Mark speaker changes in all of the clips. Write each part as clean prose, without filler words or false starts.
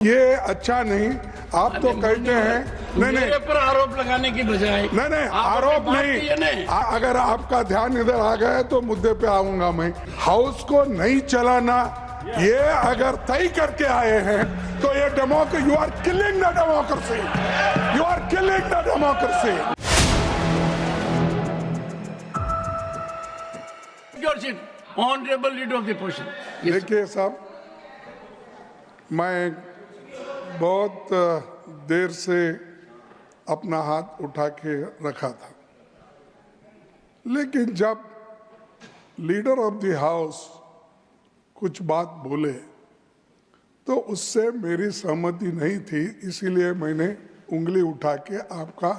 Speaker 1: ये अच्छा नहीं। आप तो कहते हैं नहीं
Speaker 2: मेरे पर आरोप लगाने की बजाय
Speaker 1: नहीं आरोप नहीं। अगर आपका ध्यान इधर आ गया तो मुद्दे पे आऊंगा मैं। हाउस को नहीं चलाना ये अगर तय करके आए हैं तो ये democracy, you are killing the democracy, you are killing the democracy.
Speaker 2: Honourable leader of the position.
Speaker 1: देखिए साहब, मैं बहुत देर से अपना हाथ उठा के रखा था, लेकिन जब लीडर ऑफ द हाउस कुछ बात बोले तो उससे मेरी सहमति नहीं थी, इसीलिए मैंने उंगली उठा के आपका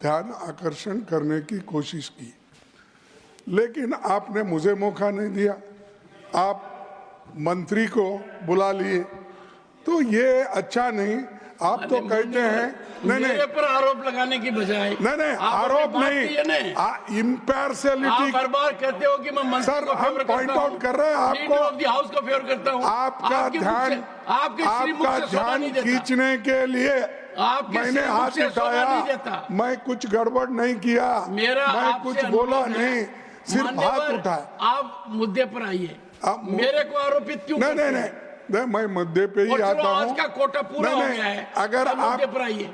Speaker 1: ध्यान आकर्षण करने की कोशिश की, लेकिन आपने मुझे मौका नहीं दिया। आप मंत्री को बुला लिए, तो ये अच्छा नहीं। आप तो कहते हैं नहीं
Speaker 2: मेरे पर आरोप लगाने की बजाय
Speaker 1: नहीं आरोप नहीं, इम्पार्शियलिटी।
Speaker 2: हर बार कहते हो कि मैं मंत्री
Speaker 1: सर,
Speaker 2: को
Speaker 1: हम पॉइंट आउट कर रहे हैं आपको,
Speaker 2: ऑफ द हाउस को फेवर करता हूं।
Speaker 1: आपका ध्यान खींचने के लिए मैंने हाथ उठाया। मैं कुछ गड़बड़ नहीं किया, मैं कुछ बोला नहीं, सिर्फ हाथ उठाया।
Speaker 2: आप मुद्दे पर आइए, मेरे को आरोपित क्यों?
Speaker 1: नहीं, मैं मुद्दे पे ही आता हूँ।
Speaker 2: आज का कोटा पूरा हो गया है।
Speaker 1: अगर आप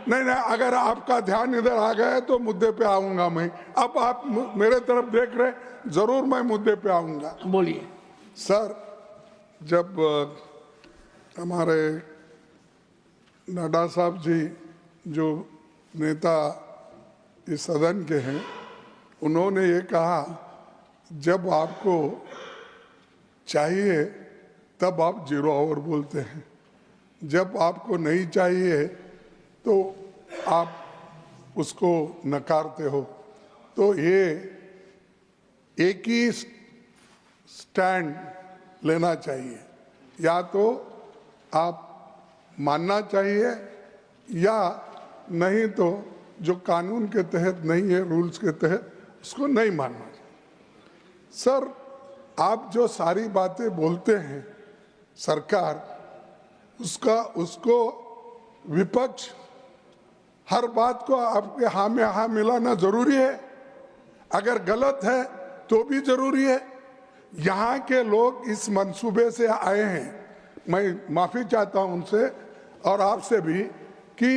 Speaker 1: नहीं अगर आपका ध्यान इधर आ गया तो मुद्दे पे आऊंगा मैं। अब आप मेरे तरफ देख रहे, जरूर मैं मुद्दे पे आऊंगा।
Speaker 2: बोलिए
Speaker 1: सर। जब हमारे नड्डा साहब जी जो नेता इस सदन के हैं, उन्होंने ये कहा जब आपको चाहिए तब आप 0 आवर बोलते हैं, जब आपको नहीं चाहिए तो आप उसको नकारते हो। तो ये एक ही स्टैंड लेना चाहिए, या तो आप मानना चाहिए या नहीं तो जो कानून के तहत नहीं है, रूल्स के तहत, उसको नहीं मानना चाहिए। सर, आप जो सारी बातें बोलते हैं सरकार, उसको विपक्ष हर बात को आपके हाँ में हाँ मिलाना जरूरी है, अगर गलत है तो भी जरूरी है। यहाँ के लोग इस मंसूबे से आए हैं, मैं माफी चाहता हूं उनसे और आपसे भी, कि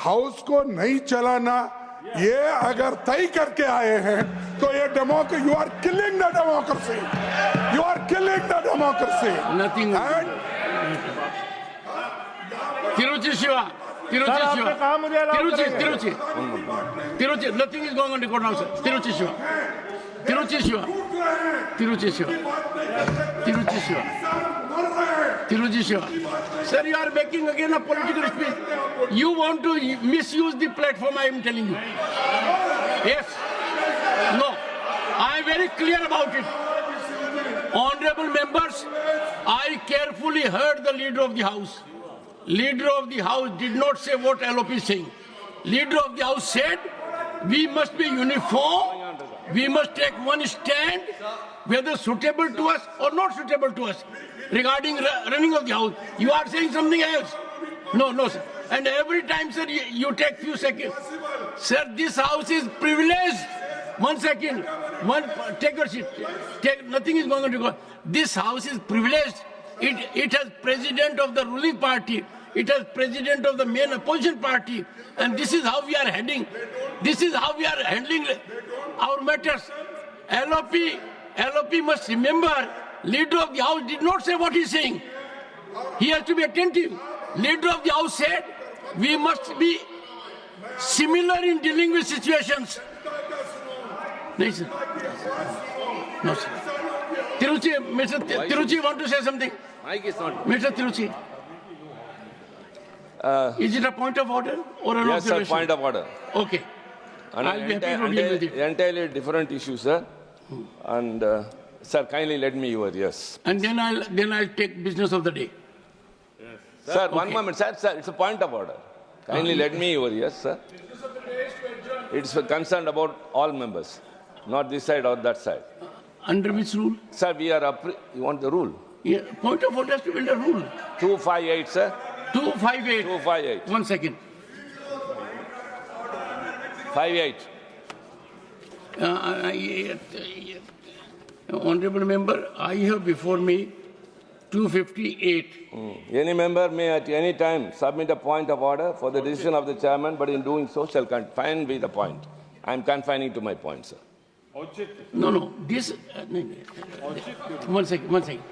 Speaker 1: हाउस को नहीं चलाना ये अगर तय करके आए हैं तो ये democracy, you are killing the democracy, you are killing the democracy.
Speaker 2: Nothing. Tiruchi Siva, Tiruchi Siva, Tiruchi, nothing is going on record now sir. Tiruchi Siva, Tiruchi Siva, Tiruchi Siva, Tiruchi Siva, Tiruchi Siva. Sir, you are making again a political speech. You want to misuse the platform, I am telling you. Yes. No. I am very clear about it. Honorable members, I carefully heard the leader of the house. Leader of the house did not say what LOP is saying. Leader of the house said, we must be uniform, we must take one stand, whether suitable to us or not suitable to us. Regarding running of the house, you are saying something else. No, sir. And every time, sir, you take few seconds. Sir, this house is privileged. 1 second. Take your seat. Nothing is going on to go. This house is privileged. It has president of the ruling party. It has president of the main opposition party. And this is how we are heading. This is how we are handling our matters. LOP must remember, leader of the house did not say what he is saying. He has to be attentive. Leader of the house said, we must be similar in dealing with situations. No, sir. No, sir. Tiruchi, Mr. Tiruchi want to say something?
Speaker 3: Mike is not.
Speaker 2: Mr. Tiruchi. Is it a point of order or an
Speaker 3: yes,
Speaker 2: observation?
Speaker 3: Sir, point of order.
Speaker 2: Okay. I'll be happy to deal with it.
Speaker 3: Entirely different issue, sir. And sir, kindly let me hear, yes.
Speaker 2: And then I'll take business of the day.
Speaker 3: Yes. Sir, okay. One moment, sir, it's a point of order. Kindly let me hear, yes, sir. It's concerned about all members, not this side or that side.
Speaker 2: Under which rule?
Speaker 3: Sir, you want the rule?
Speaker 2: Yeah, point of order has to build a rule.
Speaker 3: 258, sir.
Speaker 2: 258.
Speaker 3: 258.
Speaker 2: 1 second.
Speaker 3: 58.
Speaker 2: Honorable member, I have before me 258.
Speaker 3: Any member may at any time submit a point of order for the decision of the chairman, but in doing so shall confine with the point. I am confining to my point, sir.
Speaker 2: No. This. One second.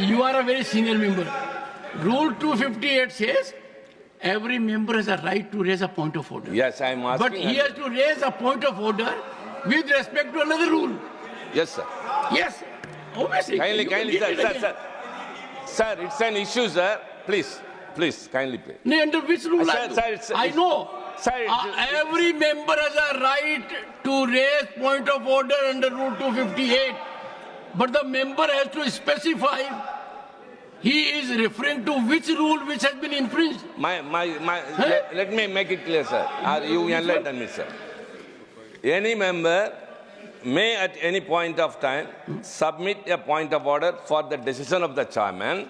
Speaker 2: You are a very senior member. Rule 258 says every member has a right to raise a point of order.
Speaker 3: Yes, I am asking.
Speaker 2: But he has to raise a point of order with respect to another rule.
Speaker 3: Yes, sir.
Speaker 2: Yes, obviously.
Speaker 3: Kindly, sir. Sir, it's an issue, sir. Please, kindly play.
Speaker 2: No, under which rule? I know.
Speaker 3: Sir,
Speaker 2: every member has a right to raise point of order under Rule 258. But the member has to specify he is referring to which rule which has been infringed.
Speaker 3: Let me make it clear, sir. You enlighten me, sir. Any member may at any point of time submit a point of order for the decision of the chairman,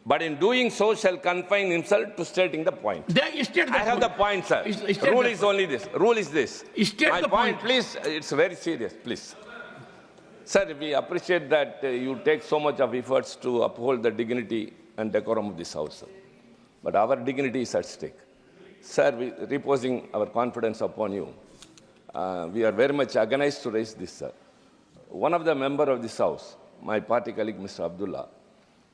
Speaker 3: but in doing so shall confine himself to stating the point. I have the point, sir. Rule is only this. Rule is this. My point, please, it's very serious, please. Sir, we appreciate that you take so much of efforts to uphold the dignity and decorum of this House, sir. But our dignity is at stake. Sir, reposing our confidence upon you, we are very much agonized to raise this, sir. One of the members of this House, my party colleague, Mr. Abdullah,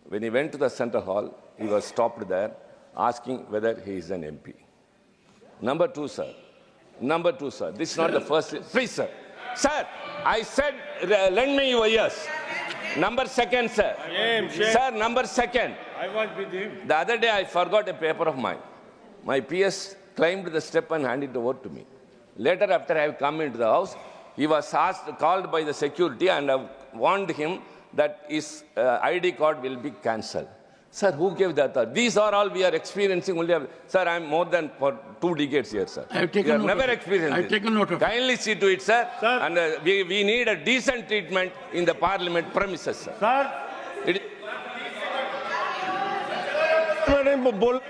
Speaker 3: when he went to the Central Hall, he was stopped there asking whether he is an MP. Number two, sir, this is not the first. Please, sir. Sir, I said, lend me your ears. Number second, sir. Sir, number second.
Speaker 4: I was with him.
Speaker 3: The other day, I forgot a paper of mine. My PS climbed the step and handed it over to me. Later, after I have come into the house, he was called by the security, and I warned him that his ID card will be cancelled. Sir, who gave that authority? These are all we are experiencing only. Sir, I am more than for 2 decades here, sir.
Speaker 2: I have taken note.
Speaker 3: Never experienced
Speaker 2: I have taken note of it.
Speaker 3: Kindly see to it, sir.
Speaker 4: Sir.
Speaker 3: And we need a decent treatment in the parliament premises, sir.
Speaker 4: Sir,
Speaker 3: It,
Speaker 4: मैंने बोल